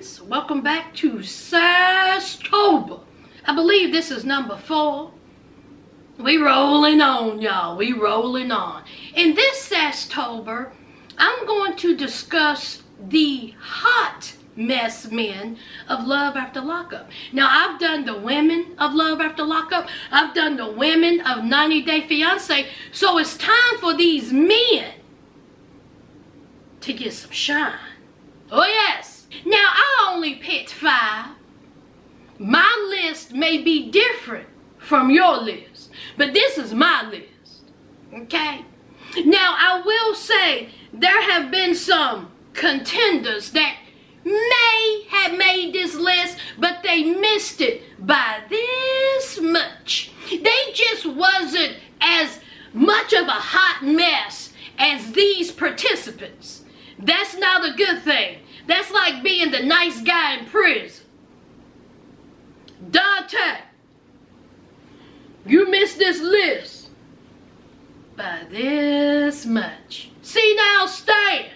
friends, welcome back to SAStober. I believe this is number 4. We rolling on, y'all. We rolling on. In this SAStober, I'm going to discuss the hot mess men of Love After Lockup. Now, I've done the women of Love After Lockup. I've done the women of 90 Day Fiance. So it's time for these men to get some shine. Oh yes. Now, I only picked 5. My list may be different from your list, but this is my list. Okay? Now, I will say there have been some contenders that may have made this list, but they missed it by this much. They just wasn't as much of a hot mess as these participants. That's not a good thing. That's like being the nice guy in prison. Dante, you missed this list by this much. See now, Stan,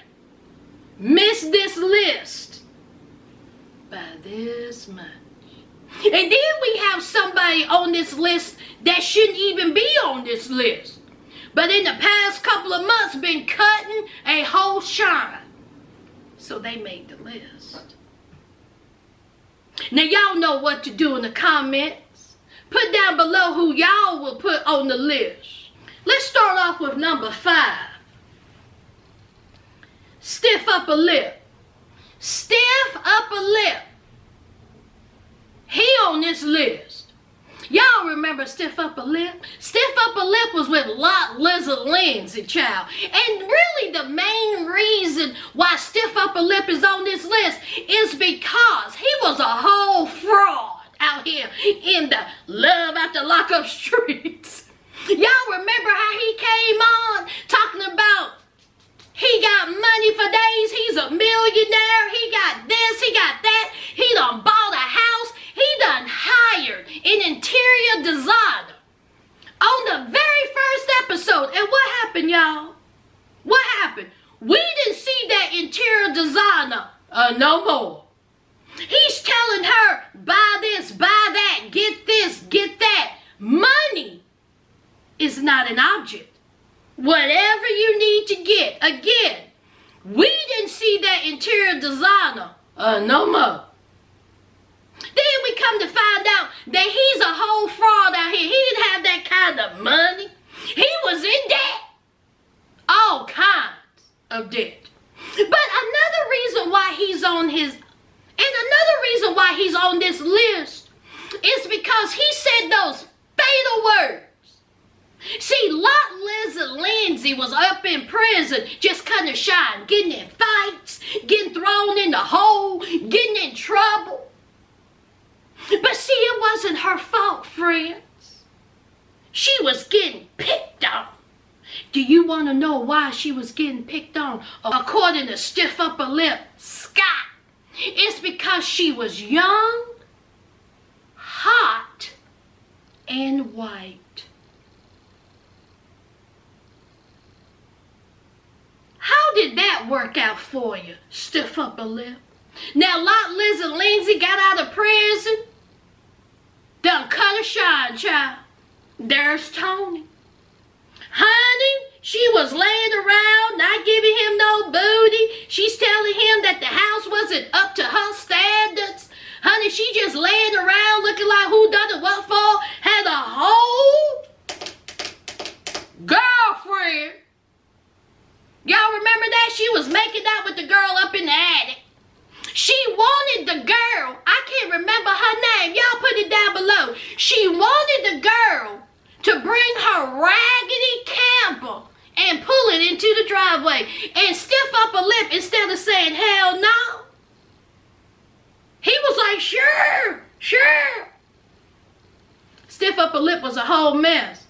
missed this list by this much. And then we have somebody on this list that shouldn't even be on this list, but in the past couple of months been cutting a whole shine. So they made the list. Now y'all know what to do in the comments. Put down below who y'all will put on the list. Let's start off with number 5. Stiff upper lip. Stiff upper lip. He on this list. Y'all remember Stiff Upper Lip? Stiff Upper Lip was with Lizard Lindsay, child. And really the main reason why Stiff Upper Lip is on this list is because he was a whole fraud out here in the Love After Lockup streets. Y'all remember how he came on talking about he got money for days, he's a millionaire, he got this, he got that, he done bought a house, he done hired an interior designer on the very first episode. And what happened, y'all? What happened? We didn't see that interior designer no more. He's telling her, buy this, buy that, get this, get that. Money is not an object. Whatever you need to get. Again, we didn't see that interior designer no more. Then we come to find out that he's a whole fraud out here. He didn't have that kind of money. He was in debt. All kinds of debt. But another reason why he's on this list is because he said those fatal words. See, Lizard Lindsay was up in prison just cutting a shine, getting in fights, getting thrown in the hole, getting in trouble. But see, it wasn't her fault, friends. She was getting picked on. Do you want to know why she was getting picked on? According to Stiff Upper Lip Scott, it's because she was young, hot, and white. How did that work out for you, Stiff Upper Lip? Now, Lizard Lindsay got out of prison, done cut a shine, child. There's Tony. Honey, she was laying around, not giving him no booty. She's telling him that the house wasn't up to her standards. Honey, she just laying around looking like who done it what for. Had a whole girlfriend. Y'all remember that? She was making out with the girl up in the attic. She wanted the girl. I can't remember her name. Y'all put it down below. She wanted the girl to bring her raggedy camper and pull it into the driveway. And Stiff Upper Lip, instead of saying hell no, he was like, sure, sure. Stiff Upper Lip was a whole mess.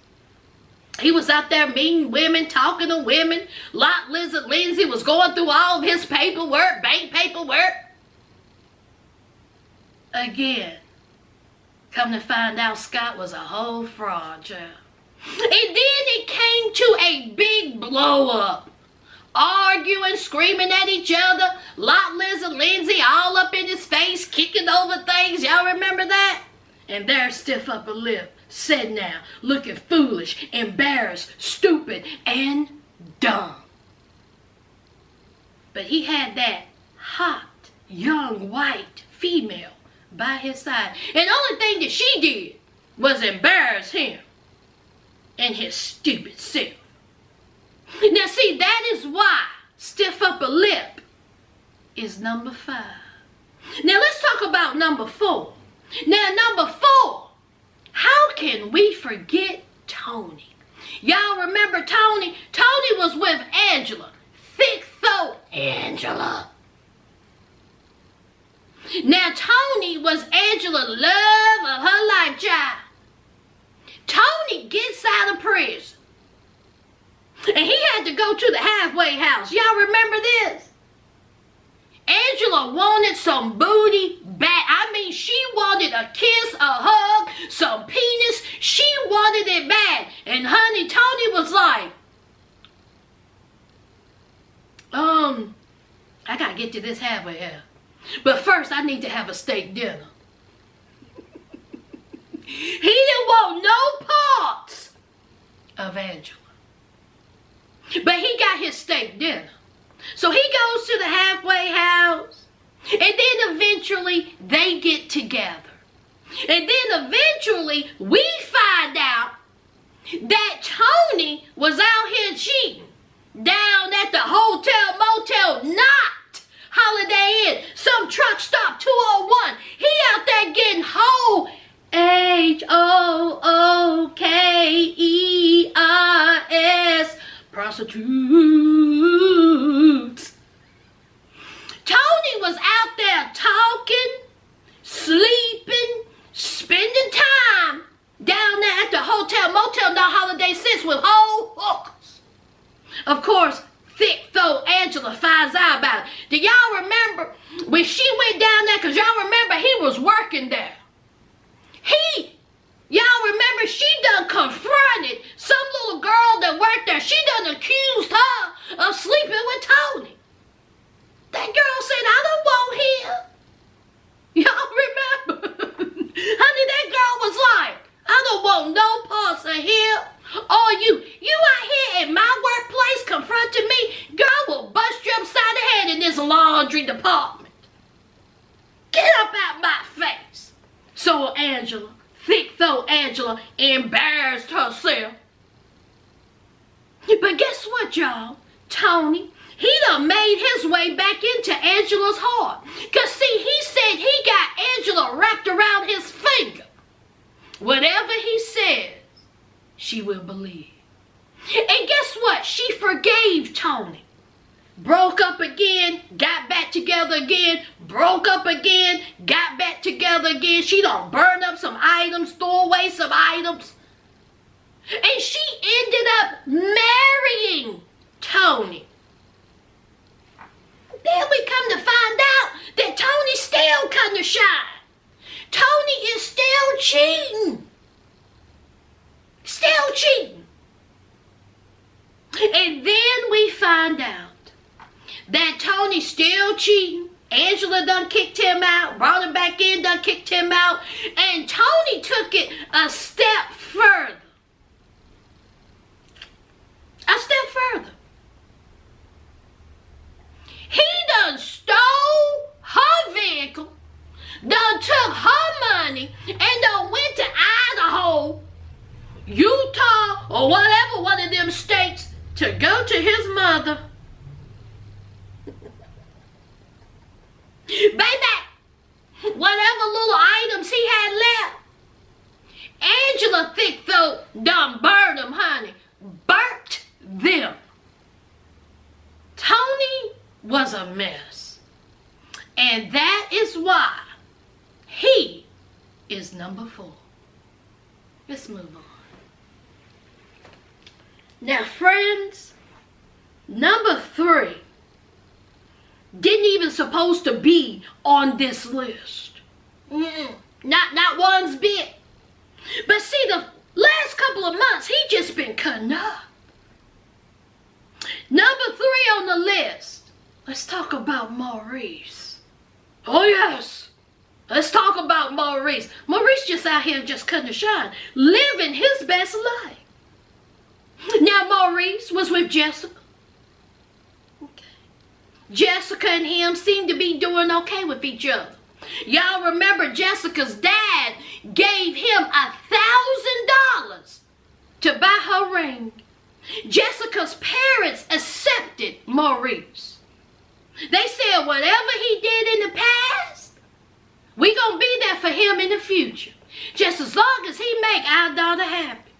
He was out there meeting women, talking to women. Lizard Lindsay was going through all of his paperwork, bank paperwork. Again, come to find out Scott was a whole fraud, child. And then it came to a big blow up. Arguing, screaming at each other, Lot Liz and Lindsay all up in his face, kicking over things. Y'all remember that? And there's Stiff Upper Lip, sitting there, looking foolish, embarrassed, stupid, and dumb. But he had that hot, young, white female by his side. And the only thing that she did was embarrass him and his stupid self. Now see, that is why Stiff Upper Lip is number 5. Now let's talk about number 4. Now number 4, how can we forget Tony? Y'all remember Tony? Tony was with Angela. Thick-throat Angela. Now Tony was Angela's love of her life, child. Tony gets out of prison. And he had to go to the halfway house. Y'all remember this? Angela wanted some booty back. I mean, she wanted a kiss, a hug, some penis. She wanted it bad. And honey, Tony was like, I gotta get to this halfway house. But first, I need to have a steak dinner. He didn't want no parts of Angela. But he got his steak dinner. So he goes to the halfway house. And then eventually they get together. And then eventually we find out that Tony was out here cheating down at the hotel motel, not Holiday Inn. Some truck stop 201. He out there getting whole HOOKERS prostitutes. Tony was out there talking, sleeping, spending time down there at the hotel motel, not Holiday Inn, with whole hookers. Of course, thick-throat Angela finds out about it. Do y'all remember when she went down there? Because y'all remember he was working there. Y'all remember she done confronted some little girl that worked there. She done accused her of sleeping with Tony. That girl said, I don't want him. Y'all remember? Honey, that girl was like, I don't want no parts of him or you. You out here in my workplace confronting me, girl will bust you upside the head in this laundry department. Get up out my face. So Angela, thick-throat Angela, embarrassed herself. But guess what, y'all? Tony, he done made his way back into Angela's heart. Because see, he said he got Angela wrapped around his finger. Whatever he says, she will believe. And guess what? She forgave Tony. Broke up again, got back together again, broke up again, got back together again. She done burned up some items, threw away some items. And she ended up marrying Tony. Then we come to find out that Tony's still cutting the shine. Tony is still cheating. Still cheating. And then we find out that Tony's still cheating. Angela done kicked him out, brought him back in, done kicked him out. And Tony took it a step further. A step further. He done stole her vehicle, done took her money, and done went to Idaho, Utah, or whatever one of them states to go to his mother. Baby, whatever little items he had left, Angela thick-throat done burned them, honey. Burnt them. Tony was a mess. And that is why he is number 4. Let's move on. Now, friends, number 3 didn't even supposed to be on this list. Not one bit. But see, the last couple of months, he just been cutting up. Number 3 on the list let's talk about Maurice. Oh yes, let's talk about Maurice. Maurice just out here just cutting the shine, living his best life. Now Maurice was with Jessica. Okay. Jessica and him seemed to be doing okay with each other. Y'all remember Jessica's dad gave him $1,000 to buy her ring. Jessica's parents accepted Maurice. They said whatever he did in the past, we gonna be there for him in the future. Just as long as he make our daughter happy.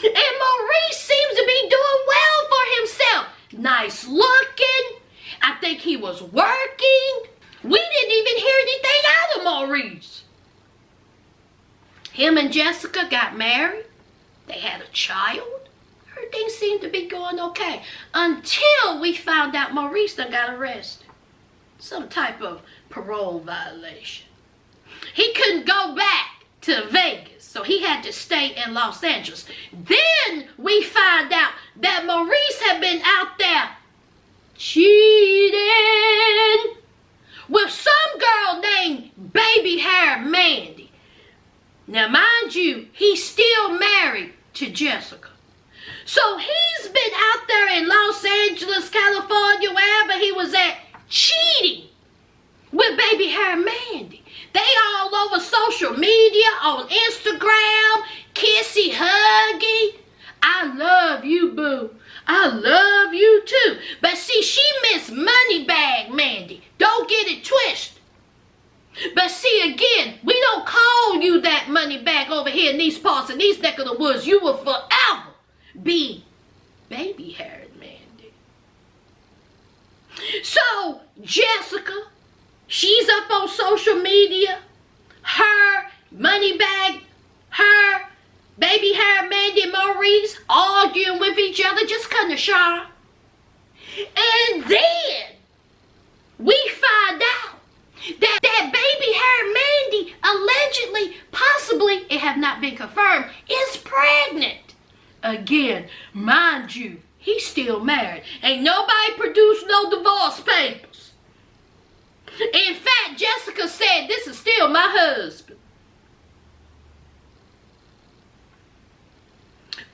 And Maurice seems to be doing well for himself. Nice looking. I think he was working. We didn't even hear anything out of Maurice. Him and Jessica got married. They had a child. Everything seemed to be going okay. Until we found out Maurice done got arrested. Some type of parole violation. He couldn't go back to Vegas, so he had to stay in Los Angeles. Then we find out that Maurice had been out there cheating with some girl named Baby Hair Mandy. Now mind you, he's still married to Jessica. So he's been out there in Los Angeles, California, wherever he was at, cheating with Baby Hair Mandy. They all over social media, on Instagram, kissy, huggy. I love you, boo. I love you too. But see, she Miss Moneybag Mandy. Don't get it twisted. But see, again, we don't call you that money bag over here in these parts, in these neck of the woods. You will forever be Baby Haired Mandy. So, Jessica, she's up on social media. Her money bag, her Baby Hair Mandy and Maurice arguing with each other, just cutting the shine. And then we find out that Baby Hair Mandy allegedly, possibly, it have not been confirmed, is pregnant. Again, mind you, he's still married. Ain't nobody produced no divorce papers. In fact, Jessica said, this is still my husband.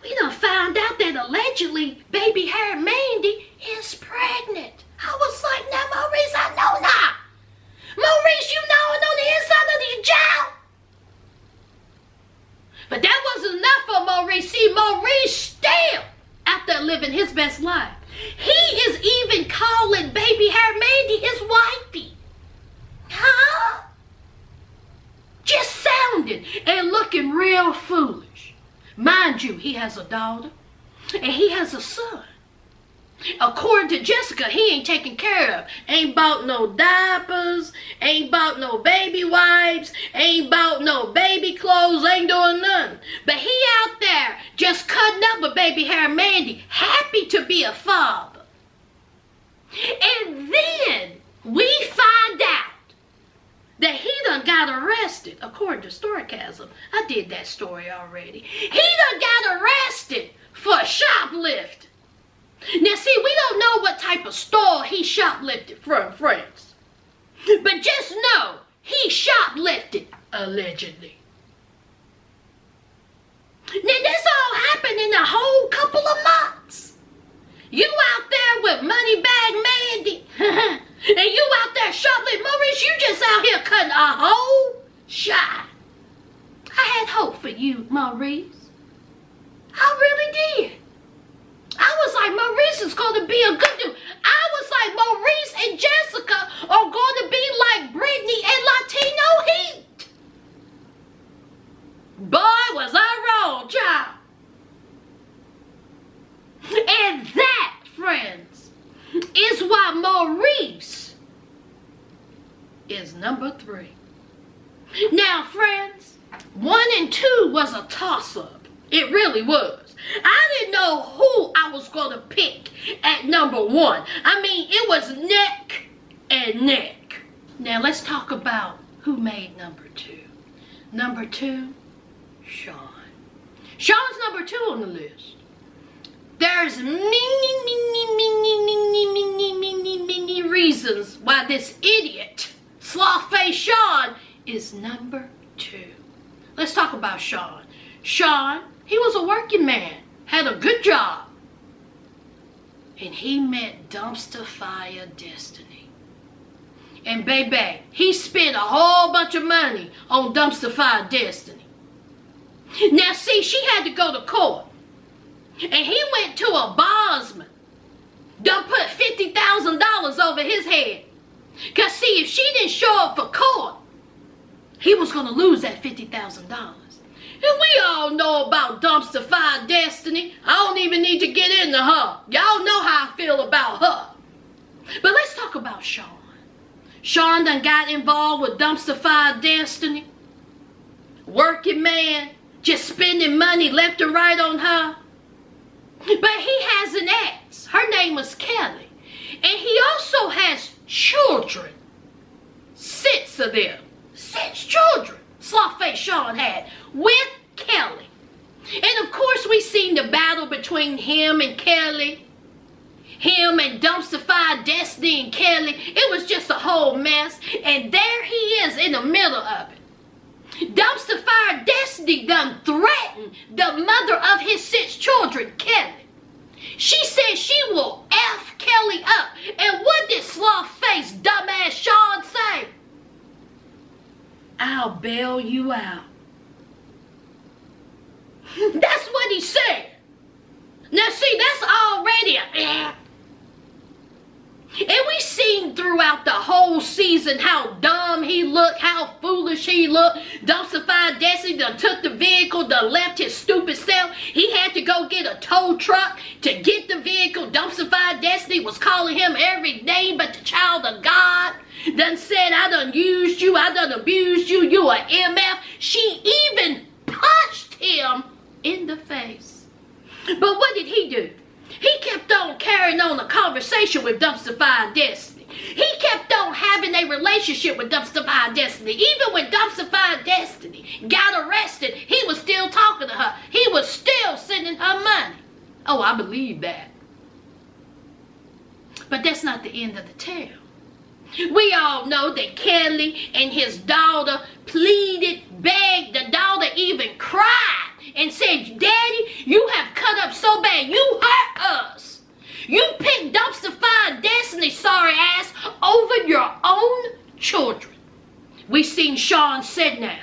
We done found out that allegedly Baby Hair Mandy is pregnant. I was like, now Maurice, I know not. Maurice, you know it on the inside of the jaw. But that wasn't enough for Maurice. See, Maurice still out there living his best life. He is even calling Baby Hair Mandy his wifey. Huh? Just sounding and looking real foolish. Mind you, he has a daughter and he has a son. According to Jessica, he ain't taken care of. Ain't bought no diapers, ain't bought no baby wipes, ain't bought no baby clothes, ain't doing nothing. But he out there just cutting up with Baby Hair Mandy, happy to be a father. And then we find out that he done got arrested, according to Storycasm. I did that story already. He done got arrested for shoplifting. Now see, we don't know what type of store he shoplifted from, friends. But just know, he shoplifted, allegedly. Now this all happened in a whole couple of months. You out there with Moneybag Mandy, and you out there shoplifting. Maurice, you just out here cutting a whole shot. I had hope for you, Maurice. I really did. I was like, Maurice is going to be a good dude. I was like, Maurice and Jessica are going to be like Britney and Latino Heat. Boy, was I wrong, child. And that, friends, is why Maurice is number 3. Now, friends, 1 and 2 was a toss-up. It really was. I didn't know who I was going to pick at number 1. I mean, it was neck and neck. Now, let's talk about who made number 2. Number 2, Shawn. Shawn's number 2 on the list. There's many reasons why this idiot, sloth-faced Shawn, is number 2. Let's talk about Shawn. Shawn, he was a working man, had a good job, and he met dumpster fire destiny. And baby, he spent a whole bunch of money on dumpster fire destiny. Now see, she had to go to court. And he went to a bondsman. Done put $50,000 over his head. Because see, if she didn't show up for court, he was going to lose that $50,000. And we all know about dumpster fire destiny. I don't even need to get into her. Y'all know how I feel about her. But let's talk about Shawn. Shawn done got involved with dumpster fire destiny. Working man, just spending money left and right on her. But he has an ex. Her name was Kelly. And he also has children. 6 of them. 6 children. Sloth-faced Shawn had with Kelly. And of course we seen the battle between him and Kelly. Him and dumpster fire destiny and Kelly. It was just a whole mess. And there he is in the middle of it. Dumpster fire destiny done threatened the mother of his 6 children, Kelly. She said she will F Kelly up. And what did sloth-faced dumbass Shawn say? I'll bail you out. That's what he said. Now see, that's already a and we seen throughout the whole season how dumb he looked, how foolish he looked. Dumpster fire destiny done took the vehicle, done left his stupid self. He had to go get a tow truck to get the vehicle. Dumpster fire destiny was calling him every name but the child of God. Done said, I done used you, I done abused you, you a MF. She even punched him in the face. But what did he do? He kept on carrying on a conversation with dumpster fire destiny. He kept on having a relationship with dumpster fire destiny. Even when dumpster fire destiny got arrested, he was still talking to her. He was still sending her money. Oh, I believe that. But that's not the end of the tale. We all know that Kelly and his daughter pleaded, begged. The daughter even cried and said, Daddy, you have cut up so bad. You hurt us. You picked dumpster fire destiny, sorry ass, over your own children. We seen Shawn sit now.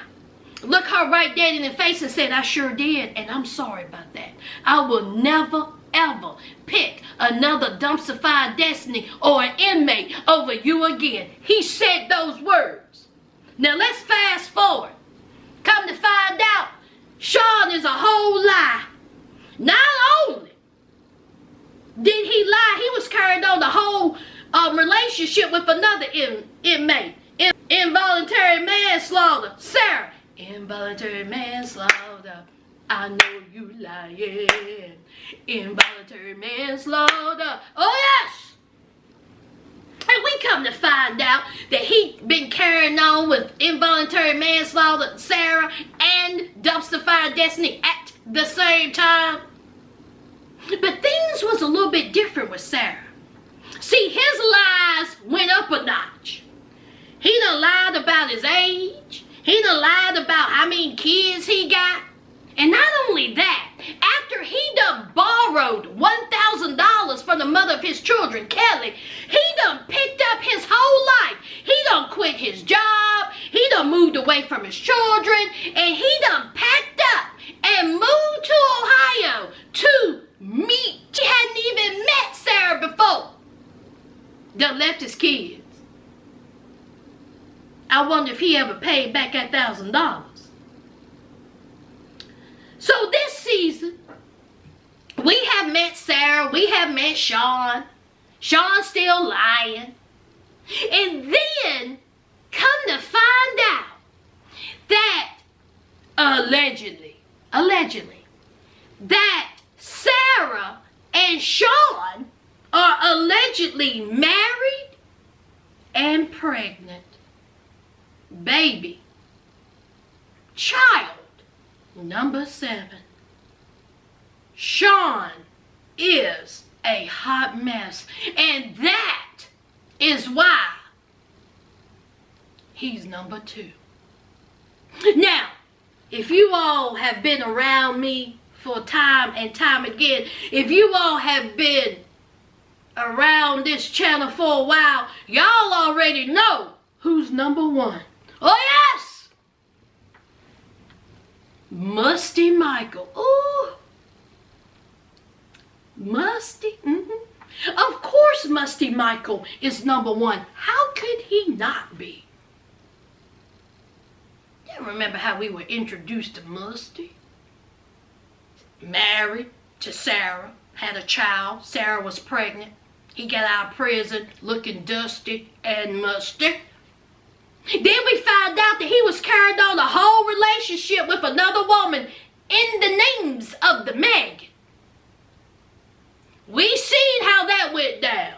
Look her right dead in the face and said, I sure did, and I'm sorry about that. I will never, ever pick another dumpster fire destiny or an inmate over you again. He said those words. Now let's fast forward. Come to find out, Shawn is a whole lie. Not only did he lie, he was carrying on the whole relationship with another inmate. Involuntary manslaughter. Sarah. Involuntary manslaughter. I know you lying. Involuntary manslaughter. Oh yes. And we come to find out that he been carrying on with involuntary manslaughter, Sarah, and dumpster fire destiny at the same time. But things was a little bit different with Sarah. See, his lies went up a notch. He done lied about his age. He done lied about how many kids he got. And not only that, after he done borrowed $1,000 from the mother of his children, Kelly, he done picked up his whole life. He done quit his job. He done moved away from his children. And he done packed up and moved to Ohio to meet. She hadn't even met Sarah before. Done left his kids. I wonder if he ever paid back that $1,000. So this season, we have met Sarah, we have met Shawn. Shawn's still lying. And then, come to find out that allegedly, that Sarah and Shawn are allegedly married and pregnant. Baby. Child number 7. Shawn is a hot mess. And that is why he's number 2. Now, if you all have been around me for time and time again, if you all have been around this channel for a while, y'all already know who's number 1. Oh yes! Musty Michael. Ooh. Musty. Of course Musty Michael is number 1. How could he not be? You remember how we were introduced to Musty? Married to Sarah, had a child. Sarah was pregnant. He got out of prison looking dusty and musty. Then we found out that he was carrying on a whole relationship with another woman in the names of the Meg. We seen how that went down.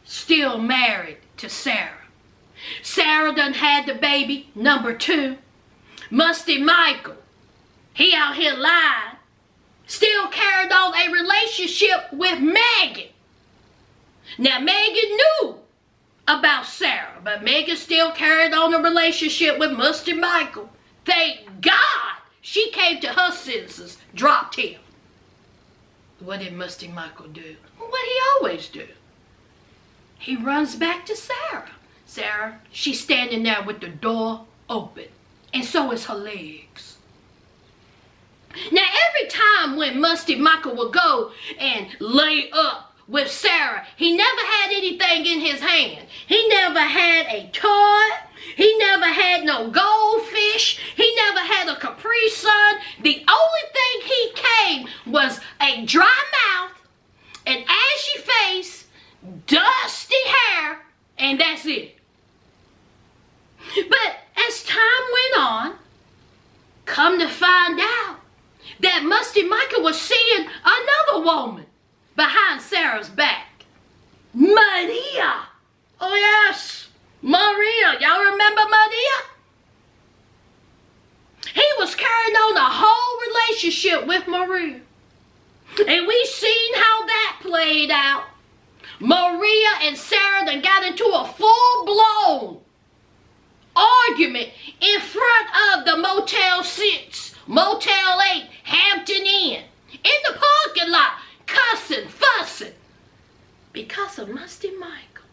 Still married to Sarah. Sarah done had the baby, number 2. Musty Michael, he out here lying. Still carried on a relationship with Megan. Now Megan knew about Sarah, but Megan still carried on a relationship with Musty Michael. Thank God she came to her senses, dropped him. What did Musty Michael do? What he always do. He runs back to Sarah. Sarah, she's standing there with the door open, and so is her legs. Now every time when Musty Michael would go and lay up with Sarah, he never had anything in his hand. He never had a toy. He never had no goldfish. He never had a Capri Sun. The only thing he came was a dry mouth, an ashy face, dusty hair, and that's it. But as time went on, come to find out that Musty Michael was seeing another woman behind Sarah's back. Maria. Oh yes, Maria. Y'all remember Maria? He was carrying on a whole relationship with Maria. And we seen how that played out. Maria and Sarah then got into a full-blown argument in front of the Motel 6, Motel 8, Hampton Inn, in the parking lot, cussing, fussing, because of Musty Michael.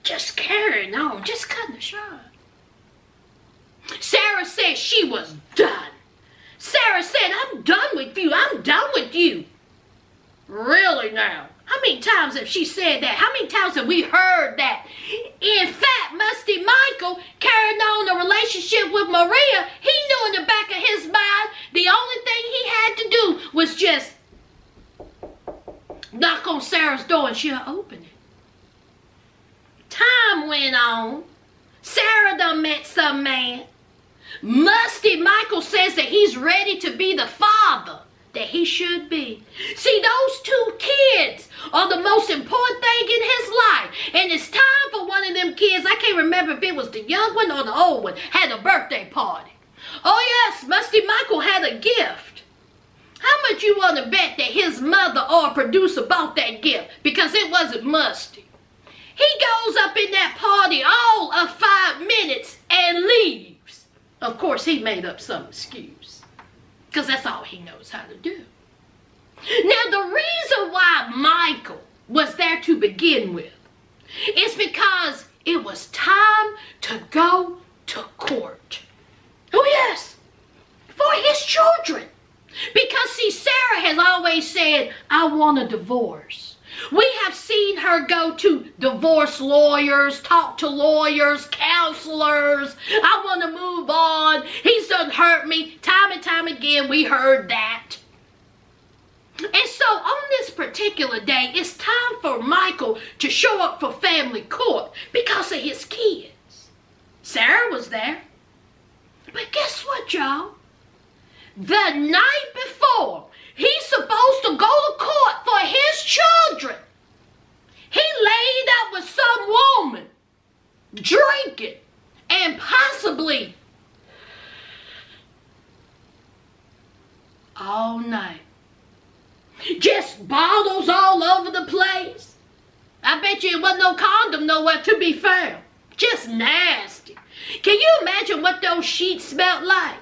Just carrying on, just cutting the short. Sarah said she was done. Sarah said, I'm done with you. I'm done with you. Really now? How many times have she said that? How many times have we heard that? In fact, Musty Michael carried on a relationship with Maria. He knew in the back of his mind the only thing he had to do was just knock on Sarah's door and she'll open it. Time went on. Sarah done met some man. Musty Michael says that he's ready to be the father that he should be. See, those 2 kids are the most important thing in his life. And it's time for one of them kids, I can't remember if it was the young one or the old one, had a birthday party. Oh yes, Musty Michael had a gift. How much you want to bet that his mother or producer bought that gift? Because it wasn't Musty. He goes up in that party all of 5 minutes and leaves. Of course, he made up some excuse. Because that's all he knows how to do. Now, the reason why Michael was there to begin with is because it was time to go to court. Oh, yes, for his children. Because, see, Sarah has always said, I want a divorce. We have seen her go to divorce lawyers, talk to lawyers, counselors. I want to move on. He's done hurt me. Time and time again, we heard that. And so on this particular day, it's time for Michael to show up for family court because of his kids. Sarah was there. But guess what, y'all? The night before, he's supposed to go to court for his children. He laid up with some woman, drinking, and possibly all night. Just bottles all over the place. I bet you it wasn't no condom nowhere to be found. Just nasty. Can you imagine what those sheets smelled like?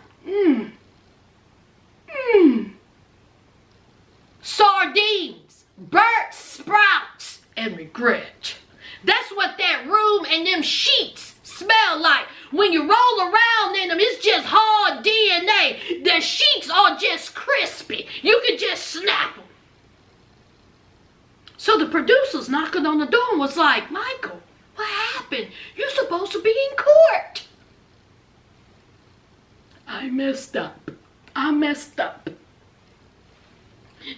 Sardines, burnt sprouts, and regret. That's what that room and them sheets smell like. When you roll around in them, it's just hard DNA. The sheets are just crispy. You can just snap them. So the producer's knocking on the door and was like, Michael, what happened? You're supposed to be in court. I messed up.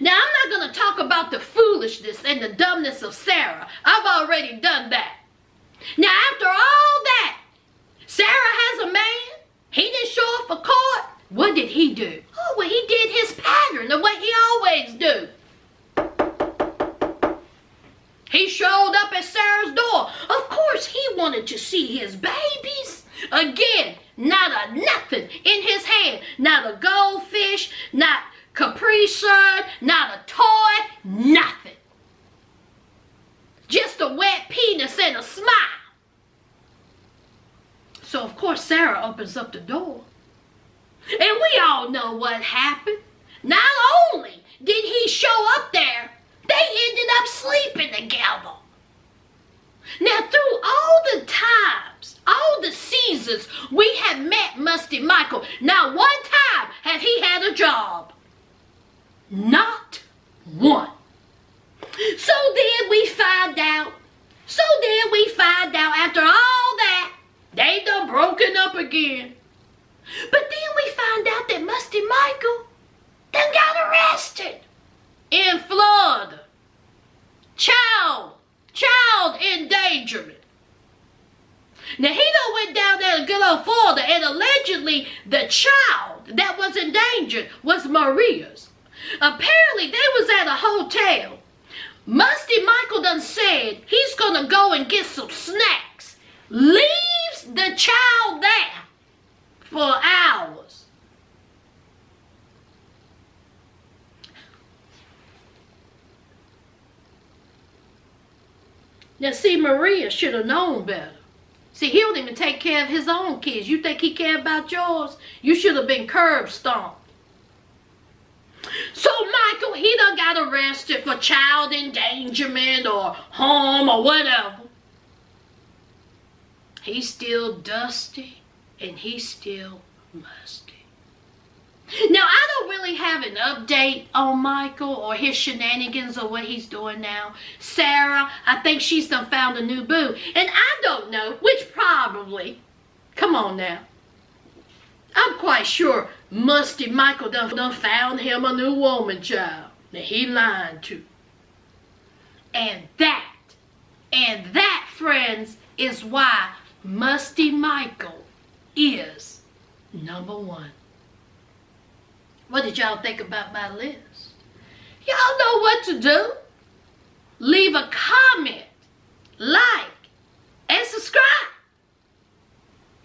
Now, I'm not going to talk about the foolishness and the dumbness of Sarah. I've already done that. Now, after all that, Sarah has a man. He didn't show up for court. What did he do? Oh, well, he did his pattern of what he always do. He showed up at Sarah's door. Of course, he wanted to see his babies. Again, not a nothing in his hand. Not a goldfish, not Capri Sun, not a toy, nothing. Just a wet penis and a smile. So, of course, Sarah opens up the door. And we all know what happened. Not only did he show up there, they ended up sleeping together. Now, through all the times, all the seasons we have met Musty Michael, not one time have he had a job. Not one. So then we find out after all that, they done broken up again. But then we find out that Musty Michael done got arrested in Florida. Child endangerment. Now he done went down there to good old Florida, and allegedly the child that was endangered was Maurice. Apparently they was at a hotel. Musty Michael done said he's gonna go and get some snacks. Leaves the child there for hours. Now see, Maria should have known better. See, he don't even take care of his own kids. You think he care about yours? You should have been curb stomped. So Michael, he done got arrested for child endangerment or harm or whatever. He's still dusty and he's still musty. Now, I don't really have an update on Michael or his shenanigans or what he's doing now. Sarah, I think she's done found a new boo. And I don't know, which probably, come on now. I'm quite sure Musty Michael done found him a new woman, child, that he lied to. And that, friends, is why Musty Michael is #1. What did y'all think about my list? Y'all know what to do. Leave a comment, like, and subscribe.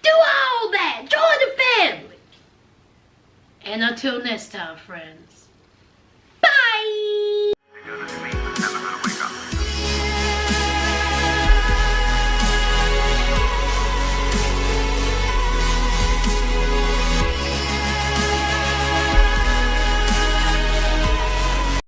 Do all that. Join the family. And until next time, friends.